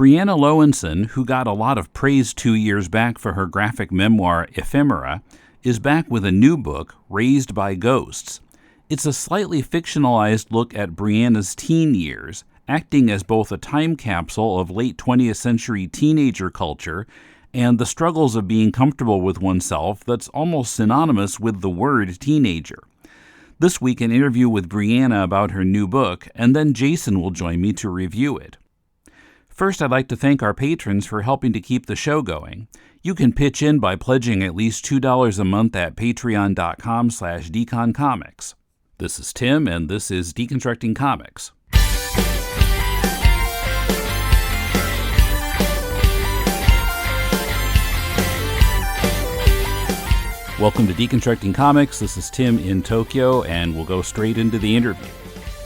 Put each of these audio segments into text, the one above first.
Briana Loewinsohn, who got a lot of praise 2 years back for her graphic memoir, Ephemera, is back with a new book, Raised by Ghosts. It's a slightly fictionalized look at Briana's teen years, acting as both a time capsule of late 20th century teenager culture and the struggles of being comfortable with oneself that's almost synonymous with the word teenager. This week, an interview with Briana about her new book, and then Jason will join me to review it. First, I'd like to thank our patrons for helping to keep the show going. You can pitch in by pledging at least $2 a month at patreon.com/deconcomics. This is Tim, and this is Deconstructing Comics. Welcome to Deconstructing Comics. This is Tim in Tokyo, and we'll go straight into the interview.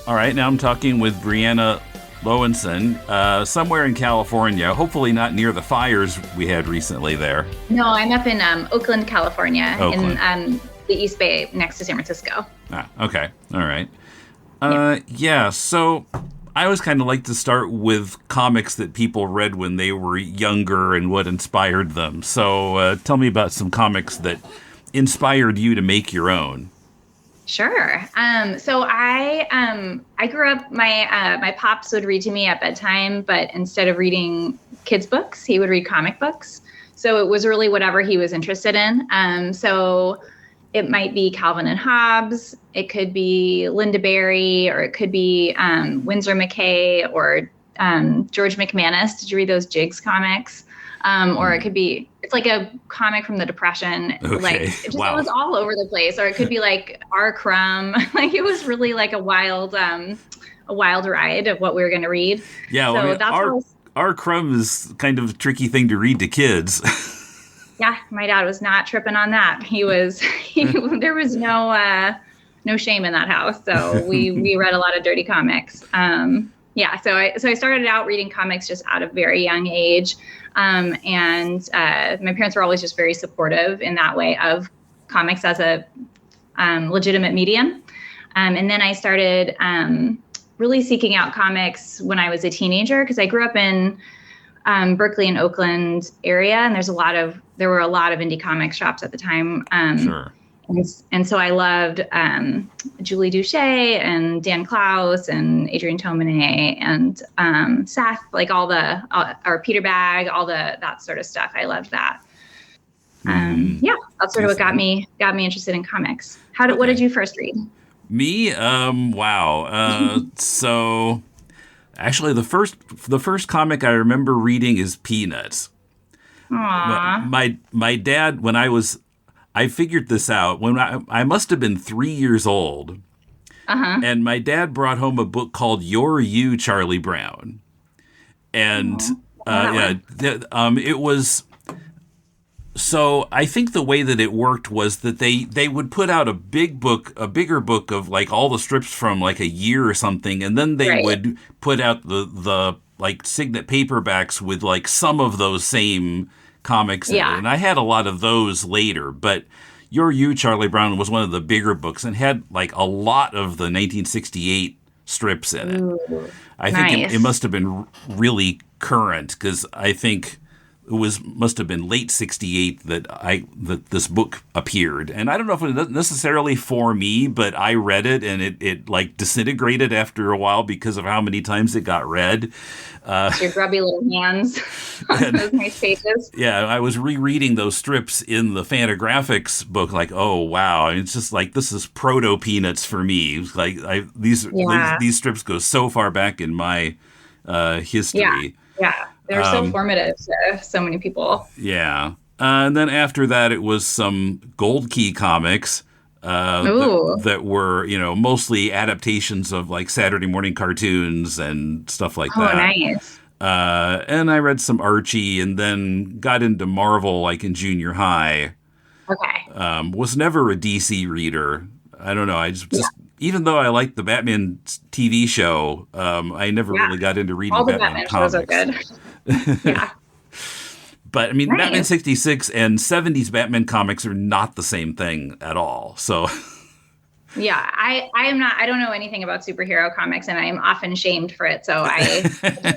All right, now I'm talking with Briana Loewinsohn, somewhere in California, hopefully not near the fires we had recently there. No, I'm up in Oakland, California, Oakland. in the East Bay next to San Francisco. Ah, okay. All right. So I always kind of like to start with comics that people read when they were younger and what inspired them. So tell me about some comics that inspired you to make your own. Sure. So I grew up, my pops would read to me at bedtime, but instead of reading kids' books, he would read comic books. So it was really whatever he was interested in. So it might be Calvin and Hobbes, it could be Lynda Barry, or it could be Winsor McCay or George McManus. Did you read those Jigs comics? Or it could be, it's like a comic from the Depression. Okay. Like, it Wow. was all over the place. Or it could be like R. Crumb. Like, it was really like a wild ride of what we were going to read. Yeah, so well, I mean, that's R. Crumb is kind of a tricky thing to read to kids. yeah, my dad was not tripping on that. There was no shame in that house. So we read a lot of dirty comics. So I started out reading comics just at a very young age. And my parents were always just very supportive in that way of comics as a legitimate medium. And then I started really seeking out comics when I was a teenager, because I grew up in Berkeley and Oakland area, and there were a lot of indie comic shops at the time. Sure. And so I loved Julie Douchet and Dan Klaus and Adrian Tomine and Seth, like or Peter Bagg, that sort of stuff. I loved that. That's sort of what got me interested in comics. What did you first read? Me? Wow. So actually the first comic I remember reading is Peanuts. Aww. My dad, I figured this out when I must have been 3 years old. Uh-huh. And my dad brought home a book called You're You, Charlie Brown. And it was, so I think the way that it worked was that they would put out a bigger book of like all the strips from like a year or something, and then they would put out the like Signet paperbacks with like some of those same comics in it. And I had a lot of those later, but You're You, Charlie Brown was one of the bigger books and had like a lot of the 1968 strips in it. Ooh, I think it must have been really current, because I think it must have been late 68 that this book appeared. And I don't know if it was necessarily for me, but I read it and it like disintegrated after a while because of how many times it got read. Your grubby little hands on those nice pages. Yeah, I was rereading those strips in the Fantagraphics book, like, oh wow, it's just like, this is proto Peanuts for me. Like these strips go so far back in my history. Yeah. They're so formative to so many people. Yeah. And then after that, it was some Gold Key comics that were, mostly adaptations of like Saturday morning cartoons and stuff like that. Oh, nice. And I read some Archie, and then got into Marvel like in junior high. Okay. Was never a DC reader. I don't know. I just even though I liked the Batman TV show, I never really got into reading all the Batman comics. Shows are good. Yeah. But I mean, Nice. Batman 66 and 70s Batman comics are not the same thing at all. So Yeah, I don't know anything about superhero comics, and I am often shamed for it. So I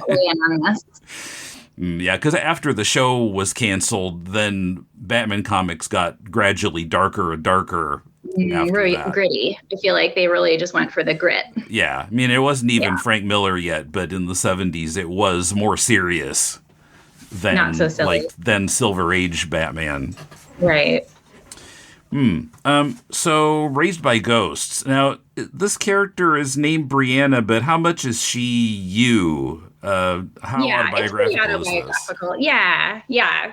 weigh in on this. Yeah, because after the show was canceled, then Batman comics got gradually darker and darker after Really that. gritty. I feel like they really just went for the grit. Yeah, I mean, it wasn't even Yeah, Frank Miller yet, but in the 70s, it was more serious not so than silly. Silver Age Batman. Right. So, Raised by Ghosts. Now, this character is named Briana, but how much is she you? How Yeah, it's pretty autobiographical is this? autobiographical. Yeah,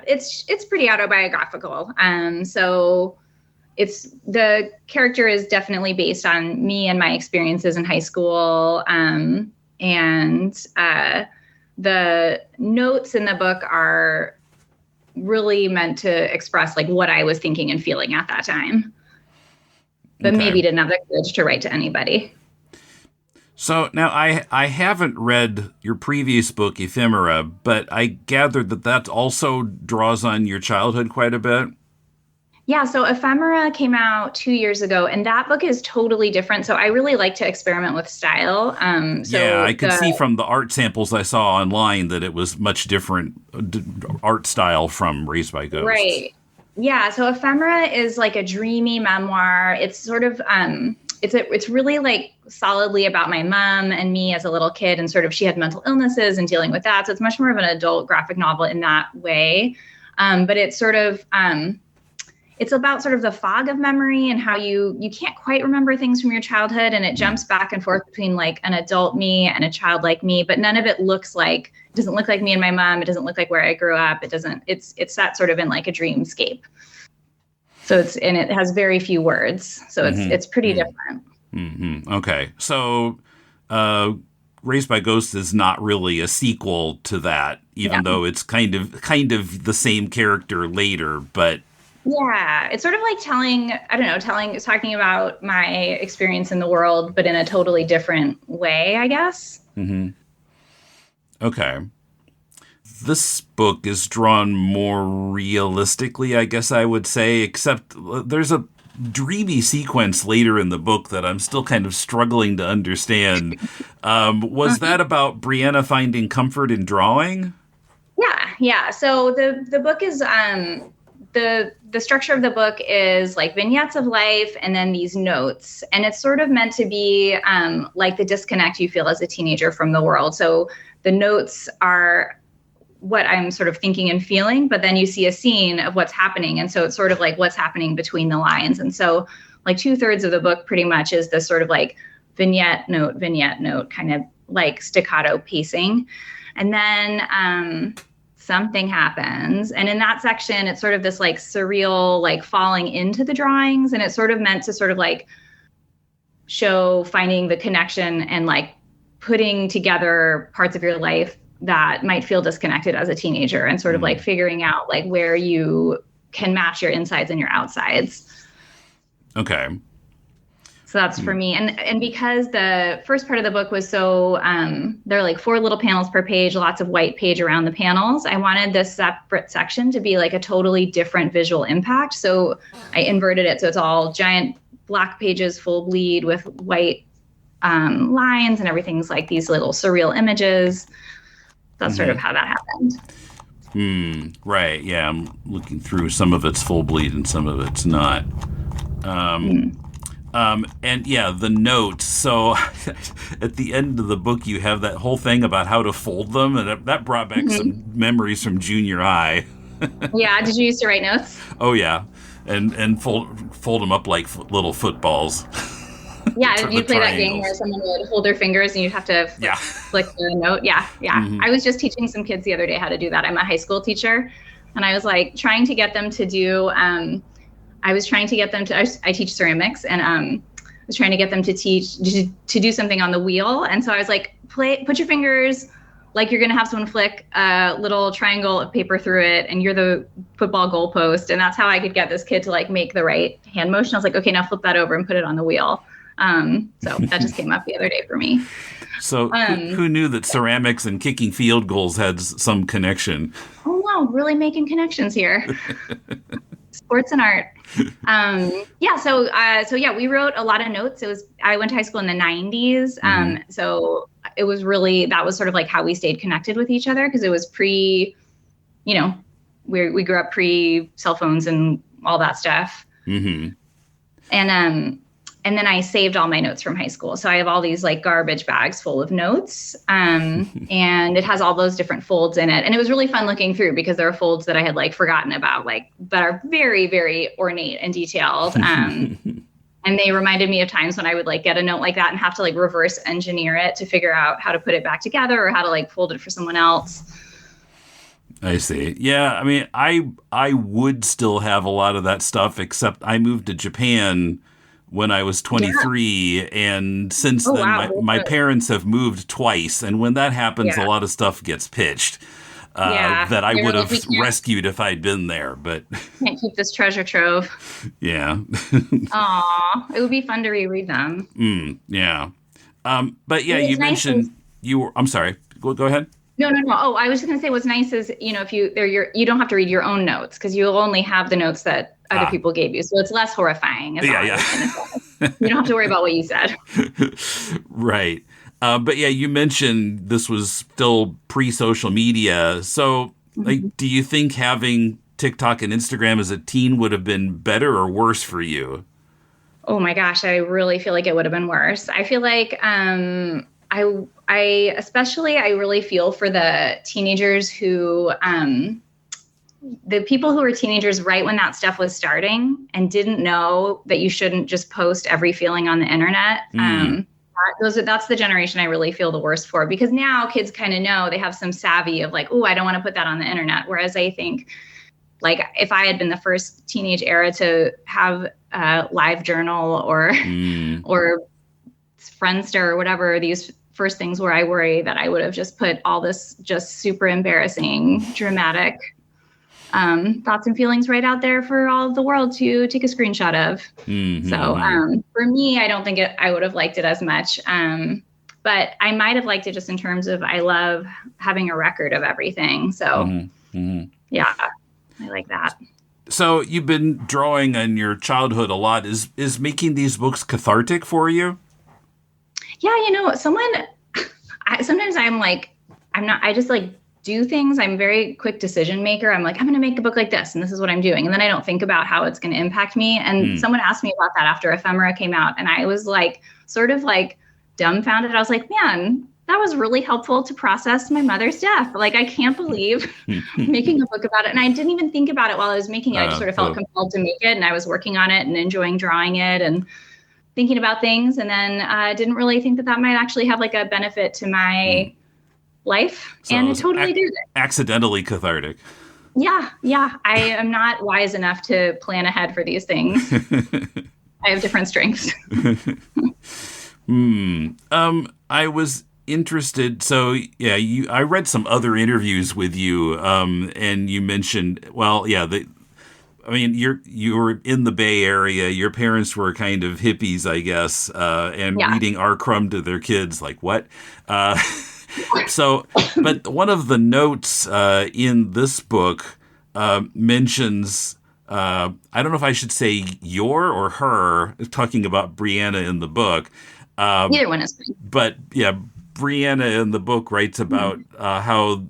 it's pretty autobiographical. So it's the character is definitely based on me and my experiences in high school. And the notes in the book are really meant to express like what I was thinking and feeling at that time, but Okay. maybe didn't have the courage to write to anybody. So now I haven't read your previous book, Ephemera, but I gathered that also draws on your childhood quite a bit. Yeah, so Ephemera came out 2 years ago, and that book is totally different. So I really like to experiment with style. Yeah, I could see The from the art samples I saw online that it was much different art style from Raised by Ghosts. Right, yeah. So Ephemera is like a dreamy memoir. It's sort of it's really like solidly about my mom and me as a little kid, and sort of she had mental illnesses and dealing with that. So it's much more of an adult graphic novel in that way. But it's sort of it's about sort of the fog of memory and how you can't quite remember things from your childhood, and it jumps back and forth between like an adult me and a childlike me, but none of it doesn't look like me and my mom. It doesn't look like where I grew up. It's set sort of in like a dreamscape. So it has very few words. So it's pretty different. Okay, so Raised by Ghosts is not really a sequel to that, Yeah. even though it's kind of the same character later, but Yeah, it's sort of like talking about my experience in the world, but in a totally different way, I guess. okay. This book is drawn more realistically, I guess I would say, except there's a dreamy sequence later in the book that I'm still kind of struggling to understand. Was that about Brianna finding comfort in drawing? Yeah. So the book is the structure of the book is like vignettes of life and then these notes, and it's sort of meant to be like the disconnect you feel as a teenager from the world. So the notes are what I'm sort of thinking and feeling, but then you see a scene of what's happening. And so it's sort of like what's happening between the lines. And so like 2/3 of the book pretty much is this sort of like vignette note, kind of like staccato pacing. And then something happens. And in that section, it's sort of this like surreal, like falling into the drawings. And it's sort of meant to sort of like show finding the connection and like putting together parts of your life that might feel disconnected as a teenager, and sort of like figuring out like where you can match your insides and your outsides. Okay. So that's for me. And because the first part of the book was so, there are like 4 little panels per page, lots of white page around the panels. I wanted this separate section to be like a totally different visual impact. So I inverted it. So it's all giant black pages, full bleed with white lines, and everything's like these little surreal images. That's sort of how that happened. Right, yeah, I'm looking through. Some of it's full bleed and some of it's not. And yeah, the notes. So at the end of the book, you have that whole thing about how to fold them, and that brought back some memories from junior high. Yeah. Did you used to write notes? Oh yeah, and fold them up like little footballs. Yeah. The Did you play that game triangles. where someone would hold their fingers and you'd have to Yeah. flick the note? Yeah. I was just teaching some kids the other day how to do that. I'm a high school teacher, and I was like trying to get them to do. I teach ceramics, and I was trying to get them to do something on the wheel. And so I was like, put your fingers like you're going to have someone flick a little triangle of paper through it, and you're the football goalpost. And that's how I could get this kid to like make the right hand motion. I was like, okay, now flip that over and put it on the wheel. So that just came up the other day for me. So who knew that ceramics and kicking field goals had some connection? Oh no, really making connections here. Sports and art. So we wrote a lot of notes. I went to high school in the 90s. So it was really, that was sort of like how we stayed connected with each other, because it was pre, you know, we grew up pre cell phones and all that stuff. Mm-hmm. And then I saved all my notes from high school. So I have all these like garbage bags full of notes. And it has all those different folds in it. And it was really fun looking through, because there are folds that I had like forgotten about, like, that are very, very ornate and detailed. And they reminded me of times when I would like get a note like that and have to like reverse engineer it to figure out how to put it back together, or how to like fold it for someone else. I see. Yeah. I mean, I would still have a lot of that stuff, except I moved to Japan when I was 23. Yeah. And since then, wow. my parents have moved twice. And when that happens, a lot of stuff gets pitched that I would have rescued if I'd been there. But can't keep this treasure trove. Yeah. Aw, it would be fun to reread them. Yeah. But yeah, you mentioned you were, I'm sorry, go ahead. No. Oh, I was just going to say what's nice is, you know, if you don't have to read your own notes, because you'll only have the notes that other people gave you. So it's less horrifying. Yeah. You don't have to worry about what you said. Right. But yeah, you mentioned this was still pre-social media. So like, do you think having TikTok and Instagram as a teen would have been better or worse for you? Oh my gosh, I really feel like it would have been worse. I feel like I really feel for the teenagers who, the people who were teenagers right when that stuff was starting and didn't know that you shouldn't just post every feeling on the internet. That's the generation I really feel the worst for, because now kids kind of know, they have some savvy of like, oh, I don't want to put that on the internet. Whereas I think, like, if I had been the first teenage era to have a live journal or Friendster or whatever, these first things where I worry that I would have just put all this just super embarrassing, dramatic thoughts and feelings right out there for all of the world to take a screenshot of. So for me, I don't think I would have liked it as much. But I might have liked it just in terms of, I love having a record of everything. So yeah, I like that. So you've been drawing on your childhood a lot. Is making these books cathartic for you? Yeah, you know, sometimes I'm like, I just like do things. I'm a very quick decision maker. I'm like, I'm going to make a book like this, and this is what I'm doing. And then I don't think about how it's going to impact me. And someone asked me about that after Ephemera came out. And I was like, sort of like dumbfounded. I was like, man, that was really helpful to process my mother's death. Like, I can't believe making a book about it. And I didn't even think about it while I was making it. I just sort of felt compelled to make it. And I was working on it and enjoying drawing it and thinking about things. And then I didn't really think that might actually have like a benefit to my life. So and it totally did. Accidentally cathartic. Yeah. I am not wise enough to plan ahead for these things. I have different strengths. I was interested. So yeah, I read some other interviews with you, and you mentioned, you were in the Bay Area. Your parents were kind of hippies, I guess, and reading R. Crumb to their kids. Like, what? But one of the notes in this book mentions, I don't know if I should say your or her, talking about Briana in the book. Either one is fine. But yeah, Briana in the book writes about how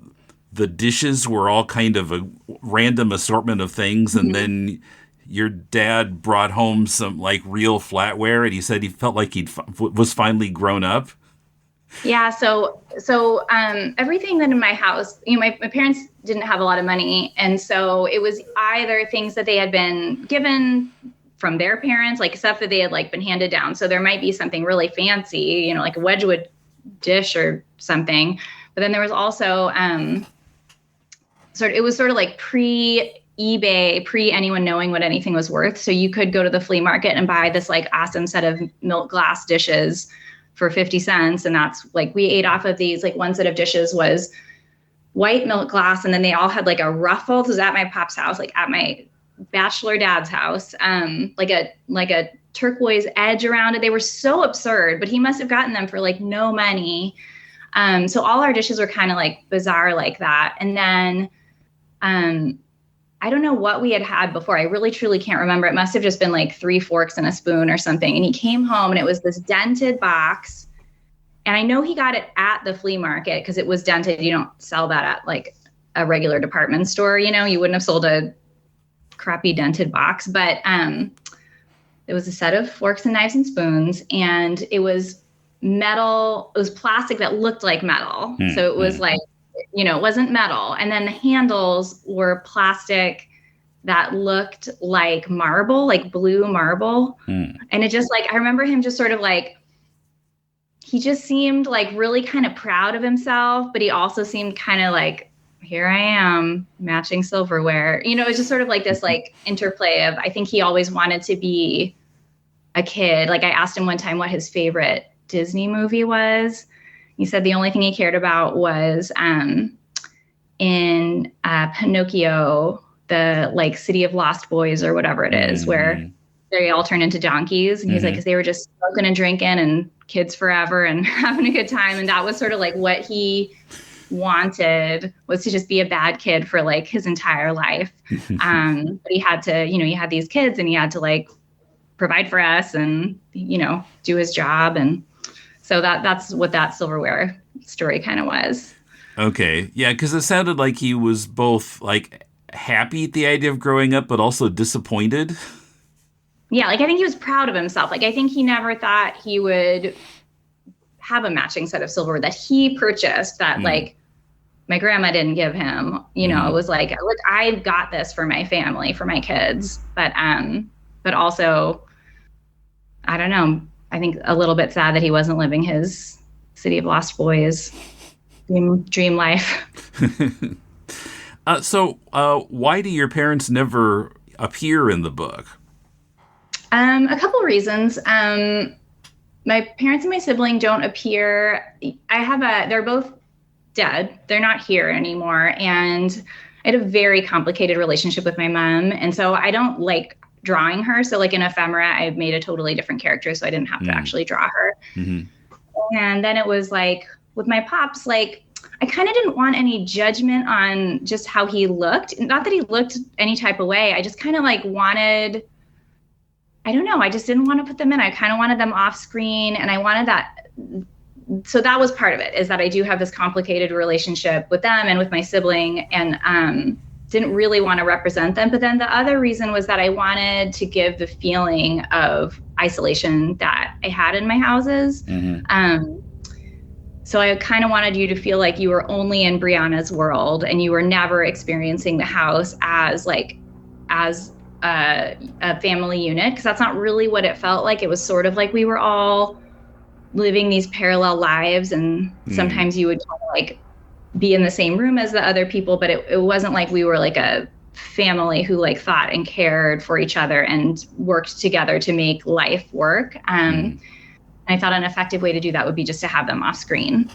the dishes were all kind of a random assortment of things, and then your dad brought home some like real flatware, and he said he felt like he was finally grown up. Yeah. So everything that in my house, you know, my parents didn't have a lot of money. And so it was either things that they had been given from their parents, like stuff that they had like been handed down. So there might be something really fancy, you know, like a Wedgwood dish or something. But then there was also, it was sort of like pre-eBay, pre-anyone knowing what anything was worth. So you could go to the flea market and buy this like awesome set of milk glass dishes for 50 cents. And that's like, we ate off of these, like one set of dishes was white milk glass. And then they all had like a ruffle. This was at my pop's house, like at my bachelor dad's house, like a turquoise edge around it. They were so absurd, but he must have gotten them for like no money. So all our dishes were kind of like bizarre like that. And then, I don't know what we had before. I really, truly can't remember. It must have just been like 3 forks and a spoon or something. And he came home and it was this dented box. I know he got it at the flea market because it was dented. You don't sell that at like a regular department store. You know, you wouldn't have sold a crappy dented box, but it was a set of forks and knives and spoons, and it was metal. It was plastic that looked like metal. So it was like, you know, it wasn't metal. And then the handles were plastic that looked like marble, like blue marble. And it just like, I remember him just sort of like, he just seemed like really kind of proud of himself, but he also seemed kind of like, here I am matching silverware. You know, it was just sort of like this like interplay of, I think he always wanted to be a kid. Like I asked him one time what his favorite Disney movie was. He said the only thing he cared about was in Pinocchio, the like City of Lost Boys or whatever it is, where they all turn into donkeys. And he's like, because they were just smoking and drinking and kids forever and having a good time. And that was sort of like what he wanted, was to just be a bad kid for like his entire life. But he had to, you know, he had these kids and he had to like provide for us and, you know, do his job. And so that's what that silverware story kind of was. Okay. Yeah, because it sounded like he was both like happy at the idea of growing up, but also disappointed. Yeah, like I think he was proud of himself. Like I think he never thought he would have a matching set of silverware that he purchased that like my grandma didn't give him. You know, it was like, look, I got this for my family, for my kids. But also, I don't know, I think a little bit sad that he wasn't living his City of Lost Boys dream life. So why do your parents never appear in the book? A couple reasons. My parents and my sibling don't appear. They're both dead. They're not here anymore. And I had a very complicated relationship with my mom. And so I don't like drawing her. So like in Ephemera, I made a totally different character. So I didn't have to actually draw her. And then it was like with my pops, like I kind of didn't want any judgment on just how he looked. Not that he looked any type of way. I just kind of like wanted, I don't know. I just didn't want to put them in. I kind of wanted them off screen, and I wanted that. So that was part of it, is that I do have this complicated relationship with them and with my sibling, and didn't really want to represent them. But then the other reason was that I wanted to give the feeling of isolation that I had in my houses. So I kind of wanted you to feel like you were only in Briana's world and you were never experiencing the house as a family unit, because that's not really what it felt like. It was sort of like we were all living these parallel lives, and sometimes you would kind of like be in the same room as the other people, but it wasn't like we were like a family who like thought and cared for each other and worked together to make life work. I thought an effective way to do that would be just to have them off screen.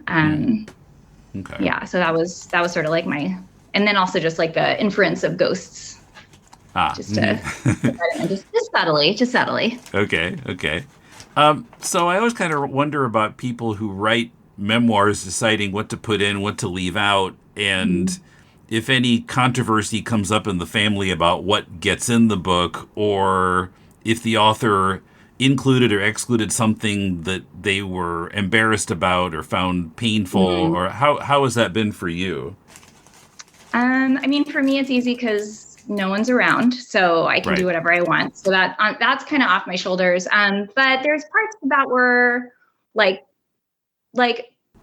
Okay. Yeah, so that was sort of like my, and then also just like the inference of ghosts. Just to just subtly. Okay. So I always kind of wonder about people who write memoirs deciding what to put in, what to leave out, and if any controversy comes up in the family about what gets in the book, or if the author included or excluded something that they were embarrassed about or found painful, or how has that been for you? I mean, for me, it's easy because no one's around, so I can do whatever I want. So that's kind of off my shoulders. But there's parts that were like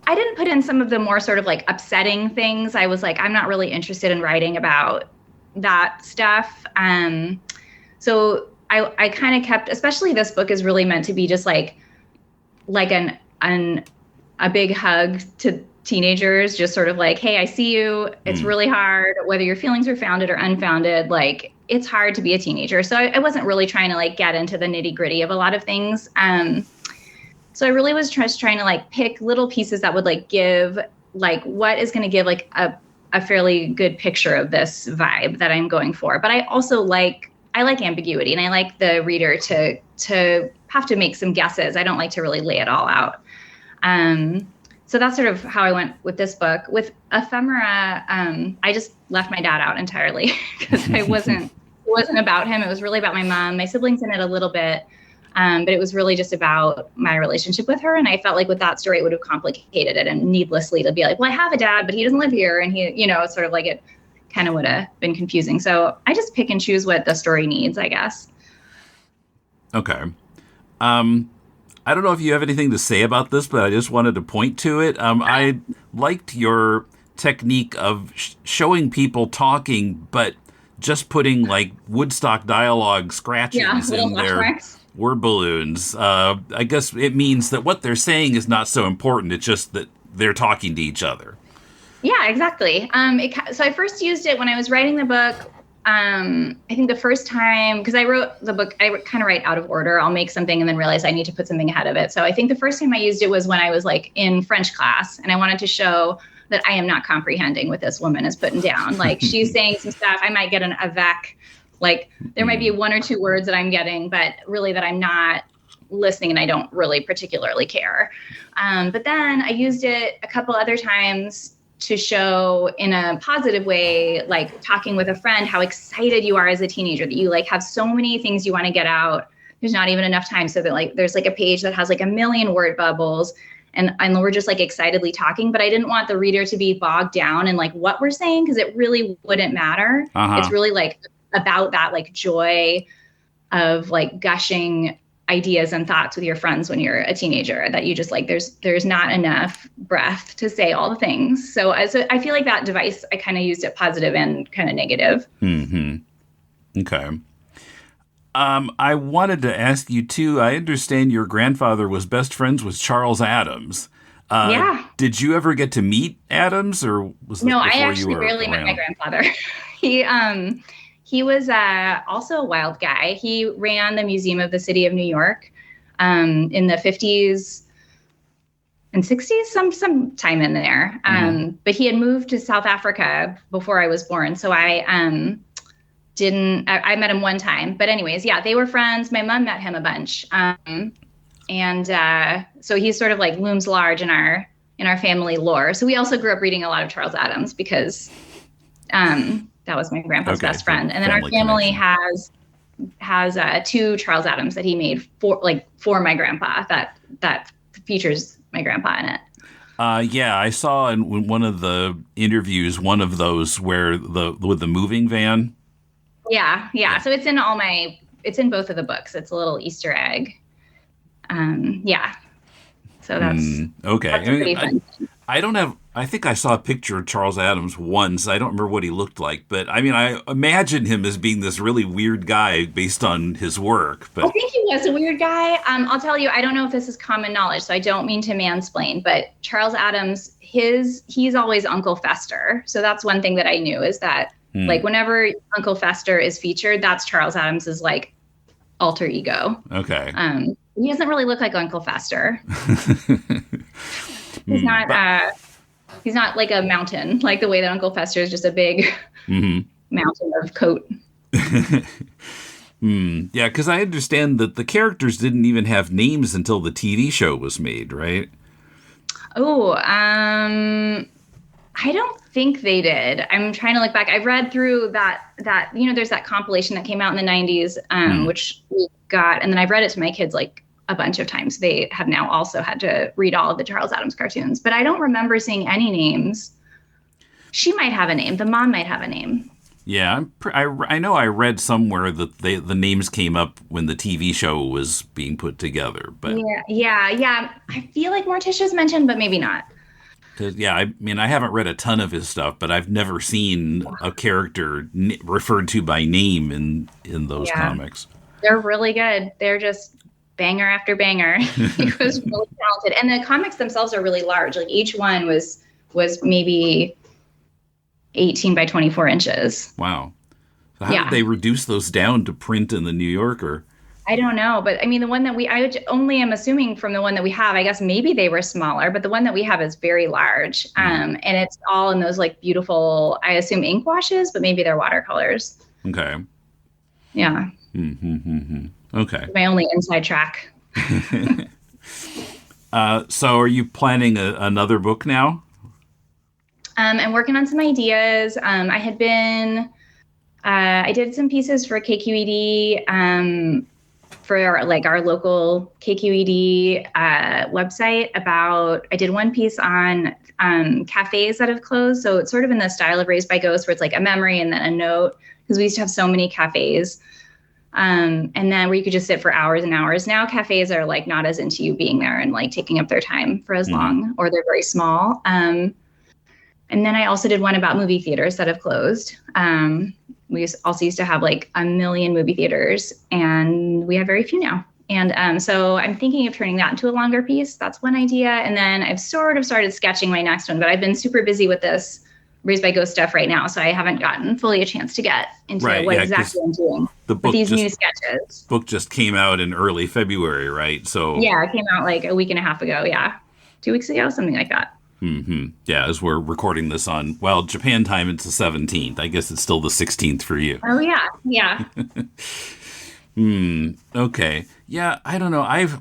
I didn't put in some of the more sort of like upsetting things. I was like, I'm not really interested in writing about that stuff. So I kind of kept, especially this book is really meant to be just like a big hug to teenagers, just sort of like, hey, I see you. It's really hard, whether your feelings are founded or unfounded. Like, it's hard to be a teenager. So I wasn't really trying to like get into the nitty gritty of a lot of things. So I really was just trying to like pick little pieces that would like give like what is going to give like a fairly good picture of this vibe that I'm going for. But I also like ambiguity, and I like the reader to have to make some guesses. I don't like to really lay it all out. So that's sort of how I went with this book. With Ephemera, I just left my dad out entirely because it wasn't about him. It was really about my mom. My siblings in it a little bit. But it was really just about my relationship with her. And I felt like with that story, it would have complicated it and needlessly to be like, well, I have a dad, but he doesn't live here. And he, it's sort of like it kind of would have been confusing. So I just pick and choose what the story needs, I guess. Okay. I don't know if you have anything to say about this, but I just wanted to point to it. I liked your technique of showing people talking, but just putting like Woodstock dialogue scratchings in their word balloons. I guess it means that what they're saying is not so important. It's just that they're talking to each other. Yeah, exactly. So I first used it when I was writing the book. I think the first time, because I wrote the book, I kind of write out of order. I'll make something and then realize I need to put something ahead of it. So I think the first time I used it was when I was like in French class, and I wanted to show that I am not comprehending what this woman is putting down. Like she's saying some stuff, I might get an avec, like there might be one or two words that I'm getting, but really that I'm not listening and I don't really particularly care. But then I used it a couple other times to show in a positive way, like talking with a friend, how excited you are as a teenager, that you like have so many things you want to get out. There's not even enough time. So that like, there's like a page that has like 1 million word bubbles and we're just like excitedly talking, but I didn't want the reader to be bogged down in like what we're saying, because it really wouldn't matter. It's really like about that like joy of like gushing ideas and thoughts with your friends when you're a teenager, that you just like, there's not enough breath to say all the things. So I feel like that device, I kind of used it positive and kind of negative. Mm-hmm. Okay. I wanted to ask you too, I understand your grandfather was best friends with Charles Addams. Yeah. Did you ever get to meet Addams, or was this No, before I actually barely met my grandfather. He was also a wild guy. He ran the Museum of the City of New York in the 50s and 60s, some time in there. But he had moved to South Africa before I was born. So I met him one time. But anyways, yeah, they were friends. My mom met him a bunch. So he sort of like looms large in our family lore. So we also grew up reading a lot of Charles Addams because that was my grandpa's best friend. And then our family has 2 Charles Addams that he made for my grandpa that features my grandpa in it. Yeah, I saw in one of the interviews one of those where with the moving van. Yeah. So it's in both of the books. It's a little Easter egg. Yeah. So that's okay. That's pretty fun. I think I saw a picture of Charles Addams once. I don't remember what he looked like, but I mean, I imagine him as being this really weird guy based on his work. But I think he was a weird guy. I'll tell you, I don't know if this is common knowledge, so I don't mean to mansplain, but Charles Addams, he's always Uncle Fester. So that's one thing that I knew, is that like whenever Uncle Fester is featured, that's Charles Addams's like alter ego. Okay. He doesn't really look like Uncle Fester. He's not like a mountain, like the way that Uncle Fester is just a big mountain of coat. Yeah, because I understand that the characters didn't even have names until the TV show was made, right? Oh, I don't think they did. I'm trying to look back. I've read through that there's that compilation that came out in the 90s, which we got, and then I've read it to my kids like a bunch of times. They have now also had to read all of the Charles Addams cartoons, but I don't remember seeing any names. She might have a name. The mom might have a name. Yeah, I know I read somewhere that the names came up when the TV show was being put together. But yeah. I feel like Morticia's mentioned, but maybe not. Yeah, I mean, I haven't read a ton of his stuff, but I've never seen a character referred to by name in those comics. They're really good. They're just banger after banger. He was really talented. And the comics themselves are really large. Like each one was maybe 18 by 24 inches. Wow. So how did they reduce those down to print in the New Yorker? I don't know. But I mean, the one that I only am assuming from the one that we have, I guess maybe they were smaller, but the one that we have is very large. And it's all in those like beautiful, I assume ink washes, but maybe they're watercolors. Okay. Yeah. Okay. My only inside track. So are you planning another book now? I'm working on some ideas. I did some pieces for KQED for like our local KQED website I did one piece on cafes that have closed. So it's sort of in the style of Raised by Ghosts, where it's like a memory and then a note, because we used to have so many cafes. And then where you could just sit for hours and hours. Now cafes are like not as into you being there and like taking up their time for as long, or they're very small. And then I also did one about movie theaters that have closed. We also used to have like 1 million movie theaters, and we have very few now. And so I'm thinking of turning that into a longer piece. That's one idea. And then I've sort of started sketching my next one, but I've been super busy with this Raised by Ghost stuff right now, so I haven't gotten fully a chance to get into what exactly I'm doing with these new sketches. Book just came out in early February, right? So yeah, it came out like a week and a half ago. Yeah, 2 weeks ago, something like that. Mm-hmm. Yeah, as we're recording this on, Japan time, it's the 17th. I guess it's still the 16th for you. Oh, yeah. Okay. Yeah, I don't know. I've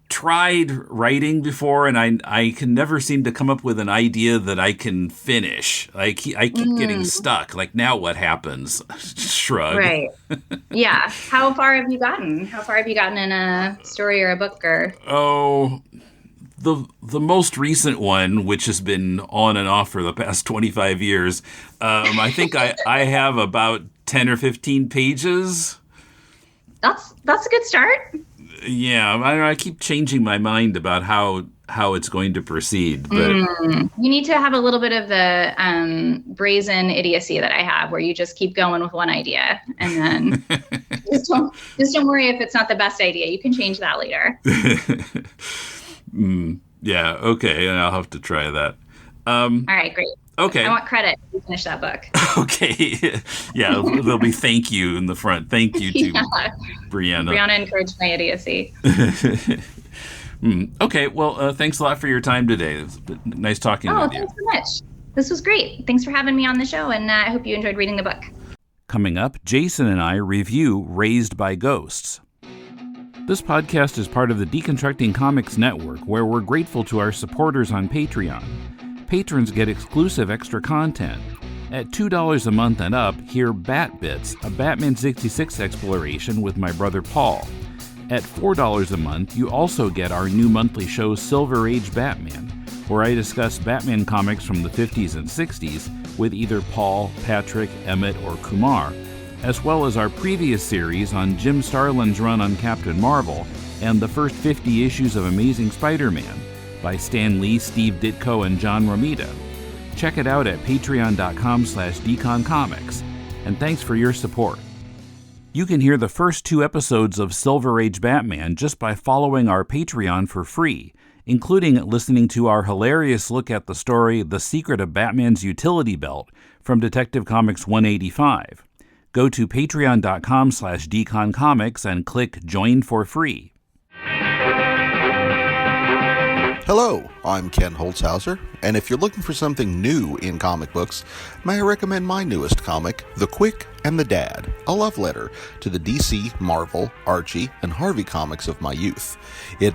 tried writing before, and I can never seem to come up with an idea that I can finish. I keep getting stuck. Like, now what happens? Shrug. Right. Yeah. How far have you gotten? How far have you gotten in a story or a book? Or The most recent one, which has been on and off for the past 25 years, I think I have about 10 or 15 pages. That's a good start. Yeah, I keep changing my mind about how it's going to proceed. But you need to have a little bit of the brazen idiocy that I have, where you just keep going with one idea, and then just don't worry if it's not the best idea. You can change that later. Yeah, okay, and I'll have to try that. All right, great. Okay. I want credit if you finish that book. Okay. Yeah, there'll be thank you in the front. Thank you to Briana. Briana encouraged my idiocy. Okay, well, thanks a lot for your time today. It was nice talking with you. Oh, thanks so much. This was great. Thanks for having me on the show, and I hope you enjoyed reading the book. Coming up, Jason and I review Raised by Ghosts. This podcast is part of the Deconstructing Comics Network, where we're grateful to our supporters on Patreon. Patrons get exclusive extra content. At $2 a month and up, hear Bat Bits, a Batman 66 exploration with my brother Paul. At $4 a month, you also get our new monthly show Silver Age Batman, where I discuss Batman comics from the 50s and 60s with either Paul, Patrick, Emmett, or Kumar, as well as our previous series on Jim Starlin's run on Captain Marvel and the first 50 issues of Amazing Spider-Man by Stan Lee, Steve Ditko, and John Romita. Check it out at patreon.com/deconcomics, and thanks for your support. You can hear the first 2 episodes of Silver Age Batman just by following our Patreon for free, including listening to our hilarious look at the story The Secret of Batman's Utility Belt from Detective Comics 185. Go to patreon.com/deconcomics and click Join for free. Hello, I'm Ken Holtzhauser, and if you're looking for something new in comic books, may I recommend my newest comic, The Quick and the Dad, a love letter to the DC, Marvel, Archie, and Harvey comics of my youth.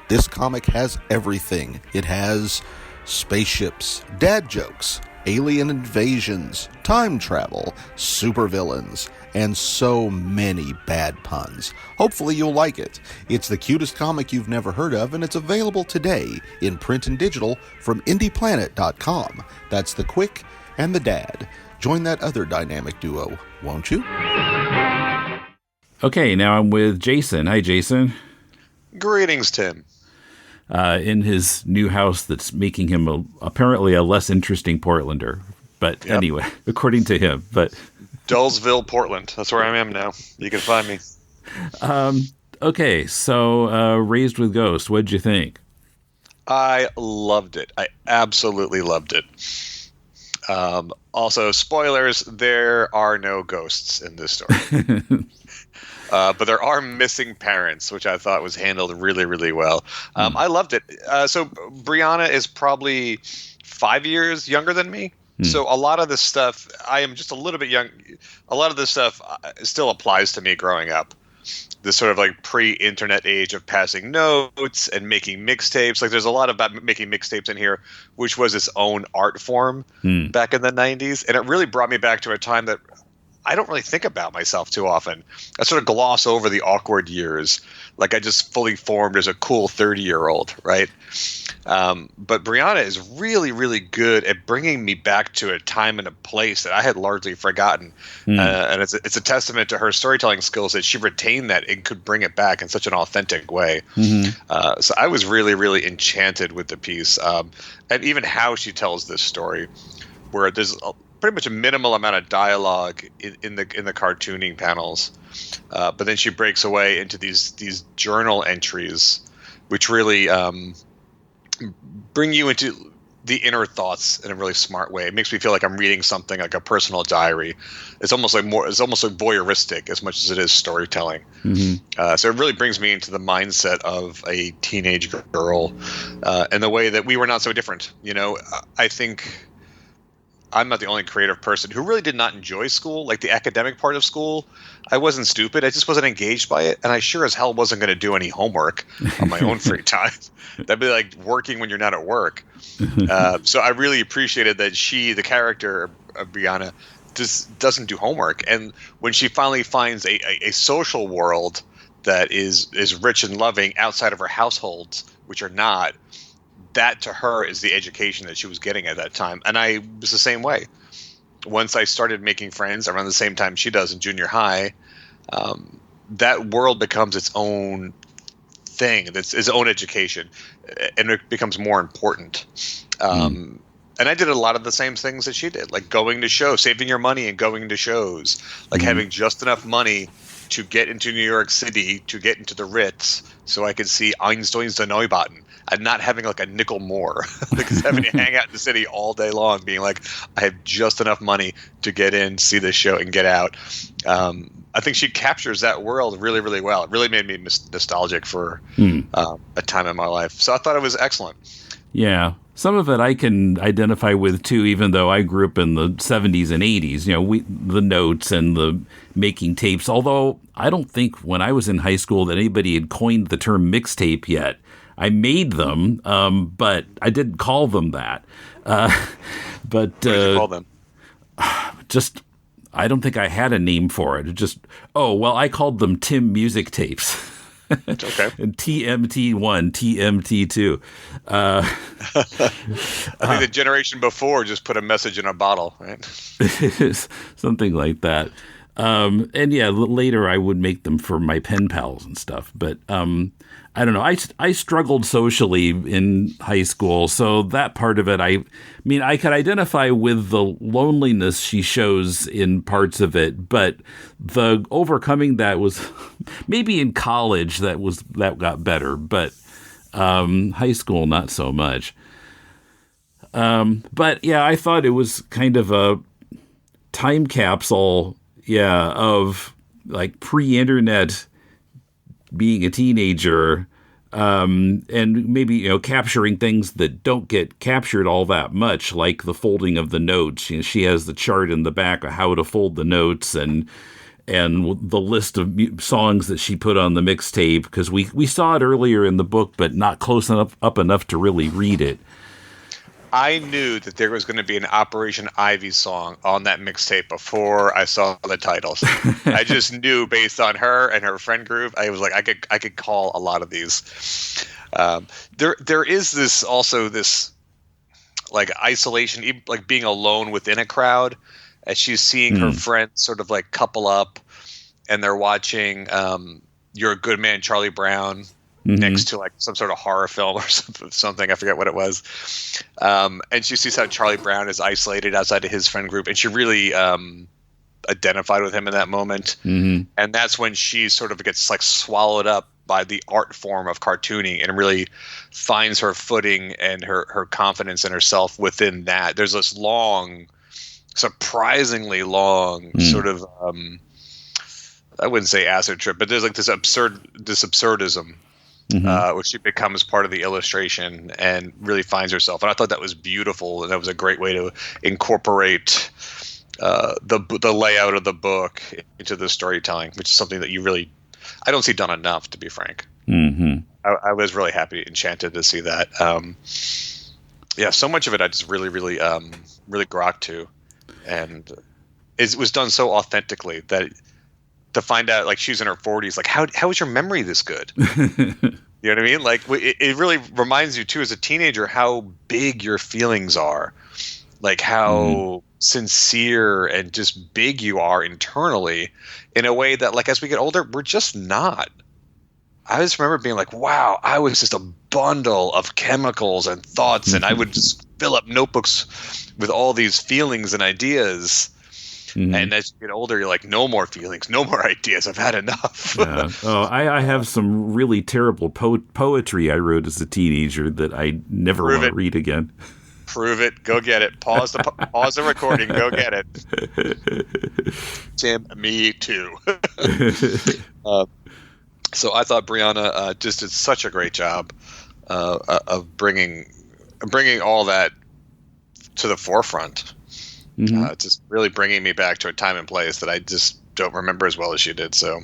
This comic has everything. It has spaceships, dad jokes, alien invasions, time travel, supervillains, and so many bad puns. Hopefully you'll like it. It's the cutest comic you've never heard of, and it's available today in print and digital from indieplanet.com. That's The Quick and the Dad. Join that other dynamic duo, won't you? Okay, now I'm with Jason. Hi, Jason. Greetings, Tim. In his new house that's making him apparently a less interesting Portlander. But Anyway, according to him. But Dullsville, Portland. That's where I am now. You can find me. Okay, so Raised with Ghosts, what'd you think? I loved it. I absolutely loved it. Also, spoilers, there are no ghosts in this story. But there are missing parents, which I thought was handled really, really well. I loved it. So Briana is probably 5 years younger than me. So a lot of this stuff, I am just a little bit young. A lot of this stuff still applies to me growing up. This sort of like pre-internet age of passing notes and making mixtapes. Like there's a lot about making mixtapes in here, which was its own art form back in the 90s. And it really brought me back to a time that I don't really think about myself too often. I sort of gloss over the awkward years, like I just fully formed as a cool 30-year-old, right? But Briana is really, really good at bringing me back to a time and a place that I had largely forgotten. And it's a testament to her storytelling skills that she retained that and could bring it back in such an authentic way. So I was really, really enchanted with the piece, and even how she tells this story, where there's pretty much a minimal amount of dialogue in the cartooning panels, but then she breaks away into these journal entries, which really bring you into the inner thoughts in a really smart way. It makes me feel like I'm reading something like a personal diary. It's almost like voyeuristic as much as it is storytelling. So it really brings me into the mindset of a teenage girl, and the way that we were not so different. I think I'm not the only creative person who really did not enjoy school, like the academic part of school. I wasn't stupid. I just wasn't engaged by it. And I sure as hell wasn't going to do any homework on my own free time. That'd be like working when you're not at work. So I really appreciated that the character of Briana, just doesn't do homework. And when she finally finds a social world that is rich and loving outside of her households, which are not, that to her is the education that she was getting at that time. And I was the same way. Once I started making friends around the same time she does in junior high, that world becomes its own thing. That's its own education, and it becomes more important. And I did a lot of the same things that she did, like going to shows, saving your money and going to shows, like having just enough money to get into New York City, to get into the Ritz, so I could see Einstein's the Neubauten, and not having like a nickel more, because having to hang out in the city all day long, being like, I have just enough money to get in, see this show, and get out. I think she captures that world really, really well. It really made me nostalgic for a time in my life. So I thought it was excellent. Yeah. Some of it I can identify with, too, even though I grew up in the 70s and 80s, the notes and the making tapes. Although I don't think when I was in high school that anybody had coined the term mixtape yet. I made them, but I didn't call them that. But what did you call them? Just, I don't think I had a name for it. I called them Tim Music Tapes. Okay. And TMT1, TMT2. I think the generation before just put a message in a bottle, right? Something like that. And yeah, later I would make them for my pen pals and stuff. But I don't know. I struggled socially in high school, so that part of it, I could identify with the loneliness she shows in parts of it, but the overcoming that was maybe in college that got better, but high school not so much. But yeah, I thought it was kind of a time capsule, of like pre-internet being a teenager, and maybe, capturing things that don't get captured all that much, like the folding of the notes. She has the chart in the back of how to fold the notes and the list of songs that she put on the mixtape, because we saw it earlier in the book, but not close up enough to really read it. I knew that there was going to be an Operation Ivy song on that mixtape before I saw the titles. I just knew based on her and her friend group. I was like, I could call a lot of these. There is this like isolation, like being alone within a crowd, as she's seeing her friends sort of like couple up, and they're watching You're a Good Man, Charlie Brown, next to like some sort of horror film or something. I forget what it was. And she sees how Charlie Brown is isolated outside of his friend group, and she really identified with him in that moment. And that's when she sort of gets like swallowed up by the art form of cartooning and really finds her footing and her confidence in herself within that. There's this long, surprisingly long sort of I wouldn't say acid trip, but there's like this absurdism. Which she becomes part of the illustration and really finds herself. And I thought that was beautiful, and that was a great way to incorporate the layout of the book into the storytelling, which is something that I don't see done enough, to be frank. I was really happy, enchanted to see that. So much of it I just really, really, really grokked to. And it was done so authentically that to find out, like, she's in her 40s, like, how is your memory this good? You know what I mean? Like, it really reminds you too, as a teenager, how big your feelings are, like how sincere and just big you are internally, in a way that, like, as we get older, we're just not. I just remember being like, wow, I was just a bundle of chemicals and thoughts, and I would just fill up notebooks with all these feelings and ideas. And as you get older, you're like, no more feelings, no more ideas. I've had enough. Yeah. Oh, I have some really terrible poetry I wrote as a teenager that I never want to read again. Prove it. Go get it. Pause the recording. Go get it. Tim, me too. So I thought Briana just did such a great job of bringing all that to the forefront. Just really bringing me back to a time and place that I just don't remember as well as she did. So,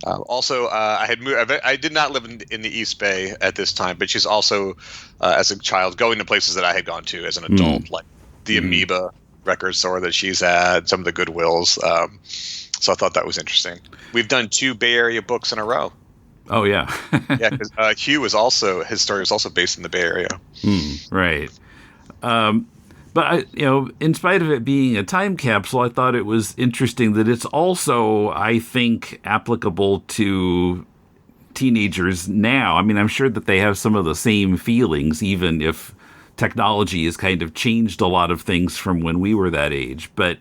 also, I had moved. I did not live in the East Bay at this time, but she's also, as a child, going to places that I had gone to as an adult, like the Amoeba record store that she's at, some of the Goodwills. So I thought that was interesting. We've done 2 Bay Area books in a row. Oh yeah, yeah. Because Hugh was also, his story was also based in the Bay Area. Right. But, in spite of it being a time capsule, I thought it was interesting that it's also, I think, applicable to teenagers now. I mean, I'm sure that they have some of the same feelings, even if technology has kind of changed a lot of things from when we were that age. But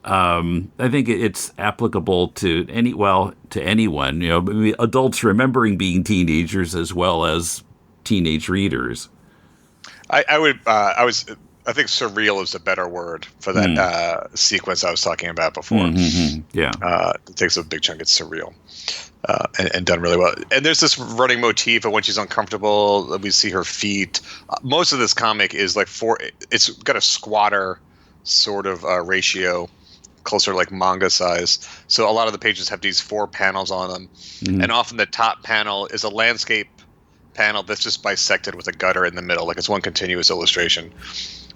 I think it's applicable to anyone, adults remembering being teenagers as well as teenage readers. I think surreal is a better word for that sequence I was talking about before. Yeah. It takes a big chunk. It's surreal and done really well. And there's this running motif of when she's uncomfortable, we see her feet. Most of this comic is like it's got a squatter sort of ratio, closer to like manga size. So a lot of the pages have these 4 panels on them. And often the top panel is a landscape panel that's just bisected with a gutter in the middle. Like it's one continuous illustration.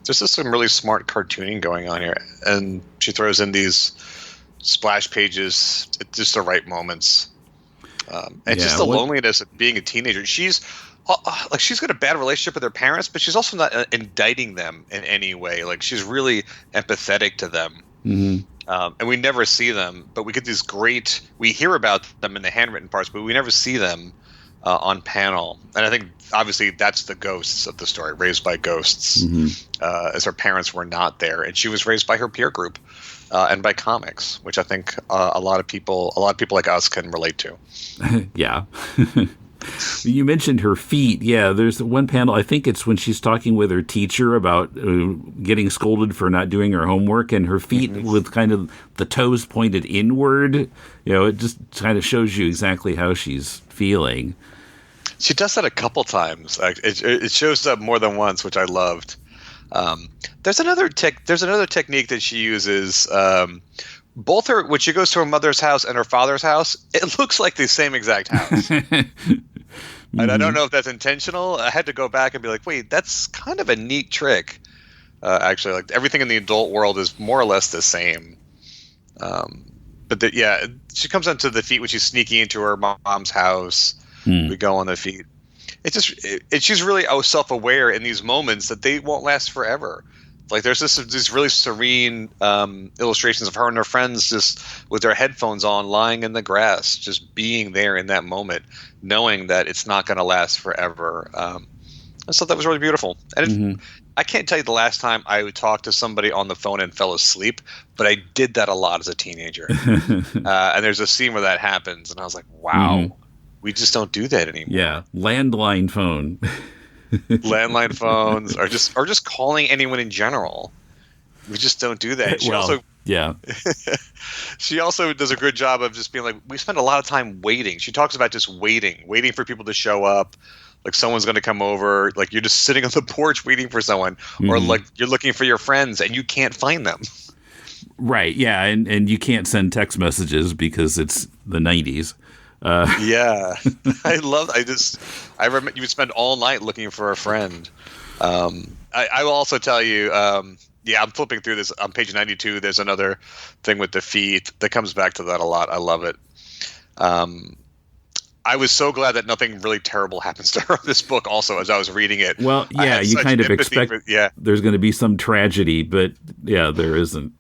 There's just some really smart cartooning going on here, and she throws in these splash pages at just the right moments, and just the loneliness of being a teenager. She's got a bad relationship with her parents, but she's also not indicting them in any way. Like she's really empathetic to them, and we never see them, but we get these we hear about them in the handwritten parts, but we never see them on panel. And I think obviously that's the ghosts of the story, raised by ghosts, as her parents were not there, and she was raised by her peer group and by comics, which I think a lot of people like us can relate to. Yeah. You mentioned her feet. Yeah, there's one panel, I think it's when she's talking with her teacher about getting scolded for not doing her homework, and her feet with kind of the toes pointed inward. It just kind of shows you exactly how she's feeling. She does that a couple times. It shows up more than once, which I loved. There's another technique that she uses. Both when she goes to her mother's house and her father's house, it looks like the same exact house. And I don't know if that's intentional. I had to go back and be like, wait, that's kind of a neat trick. Actually, like everything in the adult world is more or less the same. But she comes onto the feet when she's sneaking into her mom's house. We go on the feet. She's really self-aware in these moments that they won't last forever. Like there's these really serene illustrations of her and her friends just with their headphones on, lying in the grass, just being there in that moment, knowing that it's not going to last forever. I thought that was really beautiful. And I can't tell you the last time I would talk to somebody on the phone and fell asleep, but I did that a lot as a teenager. And there's a scene where that happens, and I was like, wow, we just don't do that anymore. Yeah, landline phone. Landline phones, or just calling anyone in general. We just don't do that. She also does a good job of just being like, we spend a lot of time waiting. She talks about just waiting for people to show up. Like someone's going to come over. Like you're just sitting on the porch waiting for someone, or like you're looking for your friends and you can't find them. Right. Yeah, and you can't send text messages because it's the 90s. Yeah, I remember you would spend all night looking for a friend. I will also tell you, yeah, I'm flipping through this on page 92. There's another thing with the feet that comes back to that a lot. I love it. I was so glad that nothing really terrible happens to her in this book also as I was reading it. Well, yeah, you kind of expect there's going to be some tragedy, but yeah, there isn't.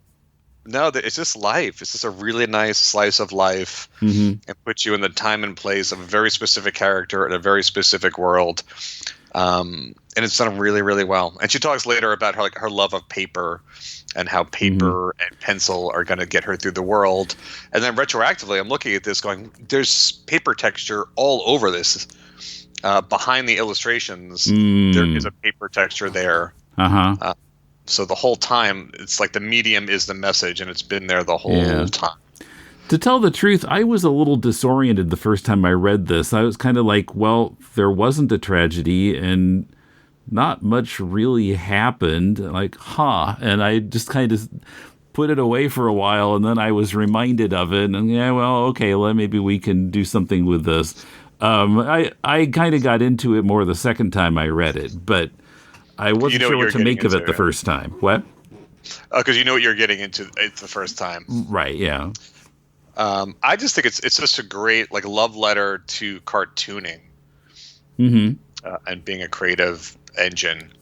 No, it's just life. It's just a really nice slice of life and puts you in the time and place of a very specific character in a very specific world. And it's done really, really well. And she talks later about her love of paper and how paper and pencil are going to get her through the world. And then retroactively, I'm looking at this going, there's paper texture all over this. Behind the illustrations, there is a paper texture there. So the whole time, it's like the medium is the message, and it's been there the whole time. To tell the truth, I was a little disoriented the first time I read this. I was kind of like, well, there wasn't a tragedy, and not much really happened. Like, and I just kind of put it away for a while, and then I was reminded of it, and okay, well, maybe we can do something with this. I kind of got into it more the second time I read it, but I wasn't sure what to make of it the first time. What? Because you know what you're getting into the first time. Right, yeah. I just think it's just a great love letter to cartooning and being a creative engine.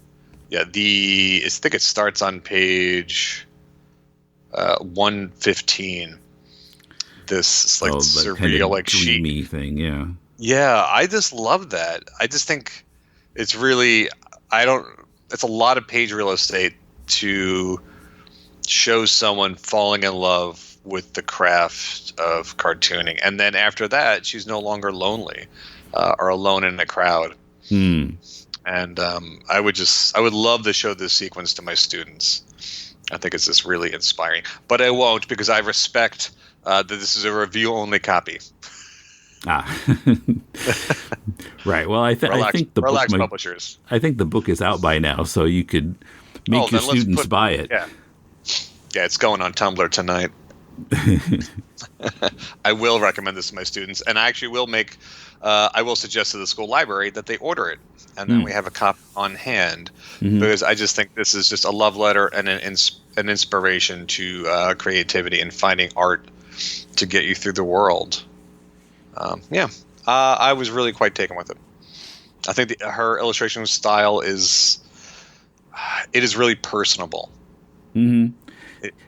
Yeah, I think it starts on page 115. This surreal kind of dreamy thing, yeah. Yeah, I just love that. I just think it's really it's a lot of page real estate to show someone falling in love with the craft of cartooning, and then after that she's no longer lonely or alone in a crowd. And I would love to show this sequence to my students. I think it's just really inspiring, but I won't, because I respect that this is a review only copy. Right. Well, I think the relax book publishers. I think the book is out by now, so you could make your students buy it. Yeah, it's going on Tumblr tonight. I will recommend this to my students, and I actually will I will suggest to the school library that they order it, and then we have a copy on hand, because I just think this is just a love letter and an inspiration to creativity and finding art to get you through the world. I was really quite taken with it. I think her illustration style is really personable.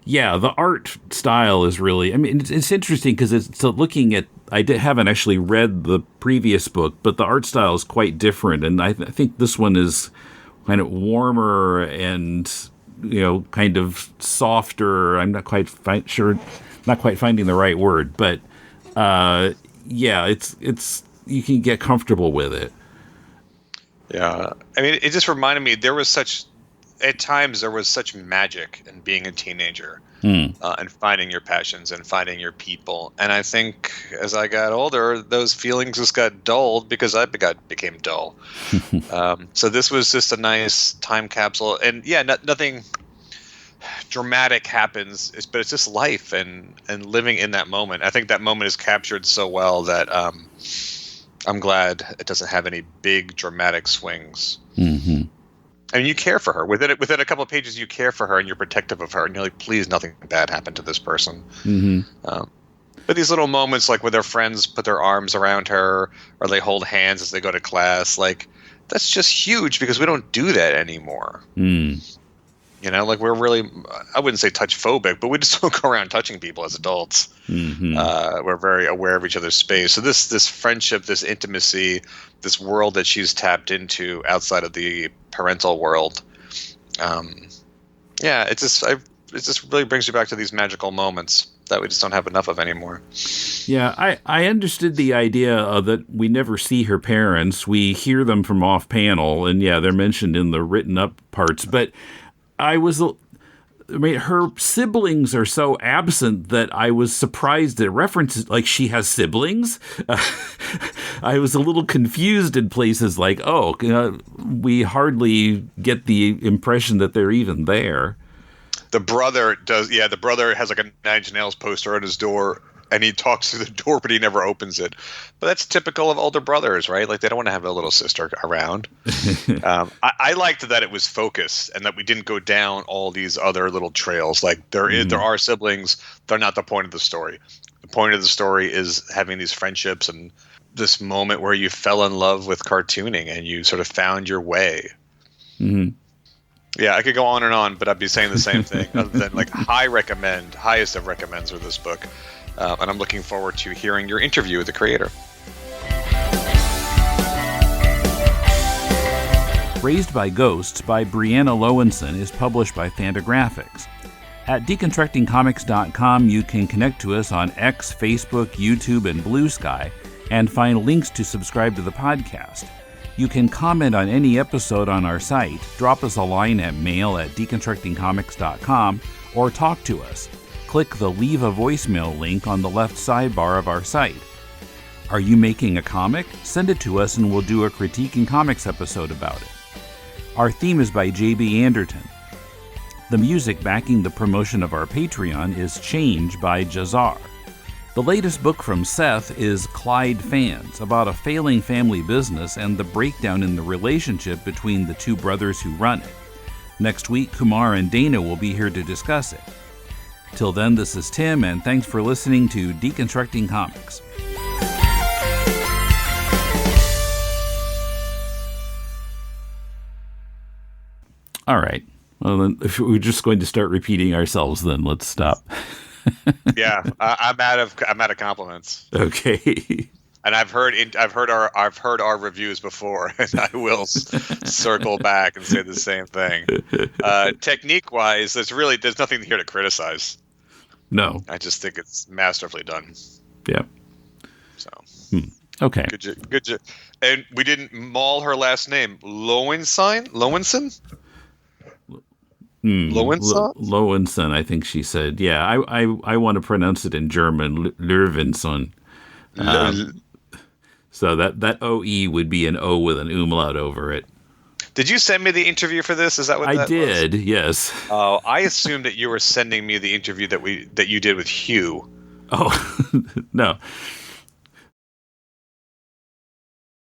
Yeah, the art style is really, it's interesting because it's looking at, haven't actually read the previous book, but the art style is quite different. And I think this one is kind of warmer and, kind of softer. I'm not quite not quite finding the right word, but it's you can get comfortable with it. Yeah. It just reminded me, at times there was such magic in being a teenager and finding your passions and finding your people. And I think as I got older, those feelings just got dulled because I became dull. So this was just a nice time capsule. And nothing dramatic happens, but it's just life and living in that moment. I think that moment is captured so well that I'm glad it doesn't have any big dramatic swings. You care for her. Within a couple of pages, you care for her and you're protective of her, and you're like, please, nothing bad happened to this person. But these little moments, like where their friends put their arms around her or they hold hands as they go to class, that's just huge, because we don't do that anymore. We're really, I wouldn't say touch phobic, but we just don't go around touching people as adults. We're very aware of each other's space. So this friendship, this intimacy, this world that she's tapped into outside of the parental world. It just really brings you back to these magical moments that we just don't have enough of anymore. Yeah, I understood the idea that we never see her parents. We hear them from off panel, and they're mentioned in the written up parts, but her siblings are so absent that I was surprised at references like she has siblings. I was a little confused in places like, we hardly get the impression that they're even there. The brother does. Yeah, the brother has like a Nine Inch Nails poster on his door and he talks through the door, but he never opens it. But that's typical of older brothers, right? Like they don't want to have a little sister around. I liked that it was focused and that we didn't go down all these other little trails. Like there are siblings. They're not the point of the story. The point of the story is having these friendships and this moment where you fell in love with cartooning and you sort of found your way. Mm-hmm. Yeah, I could go on, but I'd be saying the same thing. Other than like highest of recommends for this book. And I'm looking forward to hearing your interview with the creator. Raised by Ghosts by Briana Loewinsohn is published by Fantagraphics. At deconstructingcomics.com, you can connect to us on X, Facebook, YouTube, and Blue Sky, and find links to subscribe to the podcast. You can comment on any episode on our site, drop us a line at mail@deconstructingcomics.com, or talk to us. Click the Leave a Voicemail link on the left sidebar of our site. Are you making a comic? Send it to us and we'll do a Critiquing Comics episode about it. Our theme is by J.B. Anderton. The music backing the promotion of our Patreon is Change by Jazar. The latest book from Seth is Clyde Fans, about a failing family business and the breakdown in the relationship between the two brothers who run it. Next week, Kumar and Dana will be here to discuss it. Till then, this is Tim, and thanks for listening to Deconstructing Comics. All right. Well, then, if we're just going to start repeating ourselves, then let's stop. Yeah, I'm out of compliments. Okay. And I've heard our reviews before, and I will circle back and say the same thing. Technique wise, there's nothing here to criticize. No, I just think it's masterfully done. Yeah. So. Okay. Good job. And we didn't maul her last name, Loewinsohn. Loewinsohn, I think she said. Yeah, I want to pronounce it in German, Loewinsohn. So that OE would be an O with an umlaut over it. Did you send me the interview for this? Is that what I that did? was? Yes. Oh, I assumed that you were sending me the interview that you did with Hugh. Oh, no.